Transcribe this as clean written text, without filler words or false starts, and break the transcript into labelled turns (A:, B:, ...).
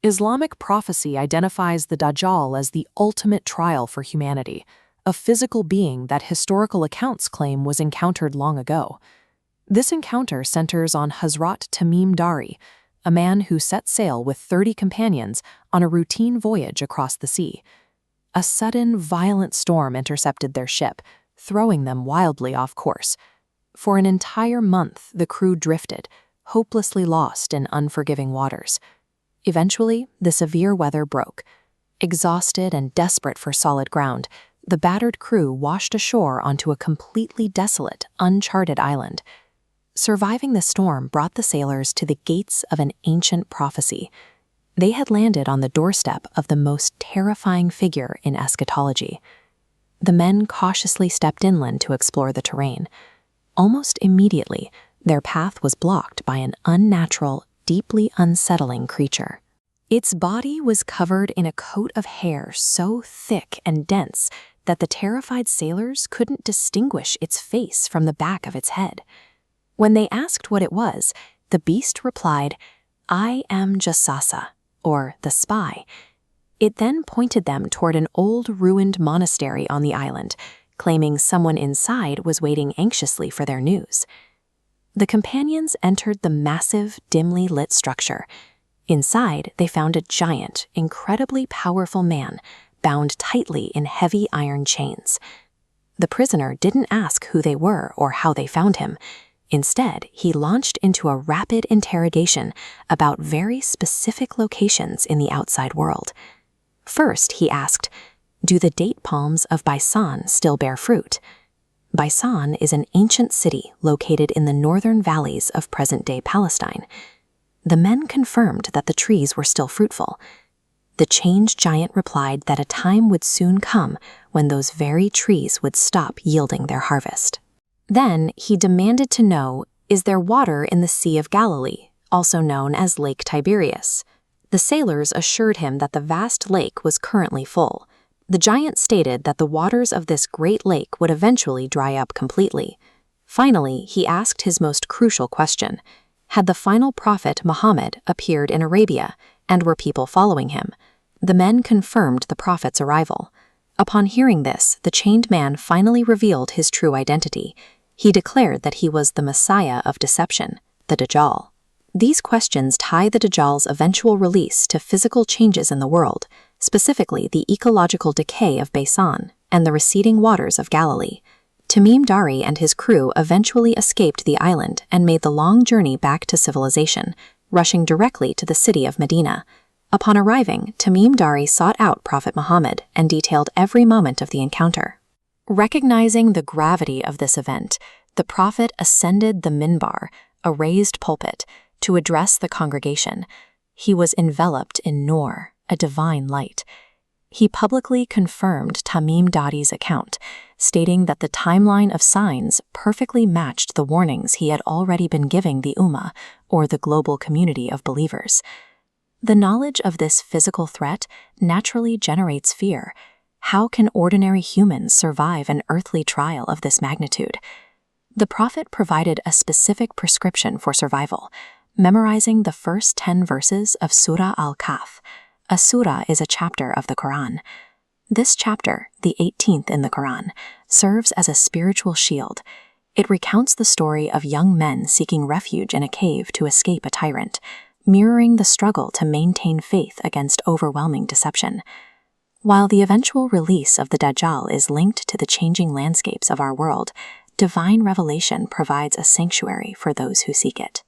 A: Islamic prophecy identifies the Dajjal as the ultimate trial for humanity, a physical being that historical accounts claim was encountered long ago. This encounter centers on Hazrat Tamim Dari, a man who set sail with 30 companions on a routine voyage across the sea. A sudden, violent storm intercepted their ship, throwing them wildly off course. For an entire month, the crew drifted, hopelessly lost in unforgiving waters. Eventually, the severe weather broke. Exhausted and desperate for solid ground, the battered crew washed ashore onto a completely desolate, uncharted island. Surviving the storm brought the sailors to the gates of an ancient prophecy. They had landed on the doorstep of the most terrifying figure in eschatology. The men cautiously stepped inland to explore the terrain. Almost immediately, their path was blocked by an unnatural, deeply unsettling creature. Its body was covered in a coat of hair so thick and dense that the terrified sailors couldn't distinguish its face from the back of its head. When they asked what it was, the beast replied, "I am Jassasa," or the spy. It then pointed them toward an old ruined monastery on the island, claiming someone inside was waiting anxiously for their news. The companions entered the massive, dimly lit structure. Inside, they found a giant, incredibly powerful man, bound tightly in heavy iron chains. The prisoner didn't ask who they were or how they found him. Instead, he launched into a rapid interrogation about very specific locations in the outside world. First, he asked, "Do the date palms of Baisan still bear fruit?" Baisan is an ancient city located in the northern valleys of present-day Palestine. The men confirmed that the trees were still fruitful. The chained giant replied that a time would soon come when those very trees would stop yielding their harvest. Then he demanded to know, is there water in the Sea of Galilee, also known as Lake Tiberias? The sailors assured him that the vast lake was currently full. The giant stated that the waters of this great lake would eventually dry up completely. Finally, he asked his most crucial question. Had the final prophet Muhammad appeared in Arabia, and were people following him? The men confirmed the prophet's arrival. Upon hearing this, the chained man finally revealed his true identity. He declared that he was the Messiah of deception, the Dajjal. These questions tie the Dajjal's eventual release to physical changes in the world, specifically the ecological decay of Baisan and the receding waters of Galilee. Tamim Dari and his crew eventually escaped the island and made the long journey back to civilization, rushing directly to the city of Medina. Upon arriving, Tamim Dari sought out Prophet Muhammad and detailed every moment of the encounter. Recognizing the gravity of this event, the prophet ascended the minbar, a raised pulpit, to address the congregation. He was enveloped in nur, a divine light. He publicly confirmed Tamim Dari's account, stating that the timeline of signs perfectly matched the warnings he had already been giving the Ummah, or the global community of believers. The knowledge of this physical threat naturally generates fear. How can ordinary humans survive an earthly trial of this magnitude? The prophet provided a specific prescription for survival, memorizing the first 10 verses of Surah Al-Kahf. A surah is a chapter of the Quran. This chapter, the 18th in the Quran, serves as a spiritual shield. It recounts the story of young men seeking refuge in a cave to escape a tyrant, mirroring the struggle to maintain faith against overwhelming deception. While the eventual release of the Dajjal is linked to the changing landscapes of our world, divine revelation provides a sanctuary for those who seek it.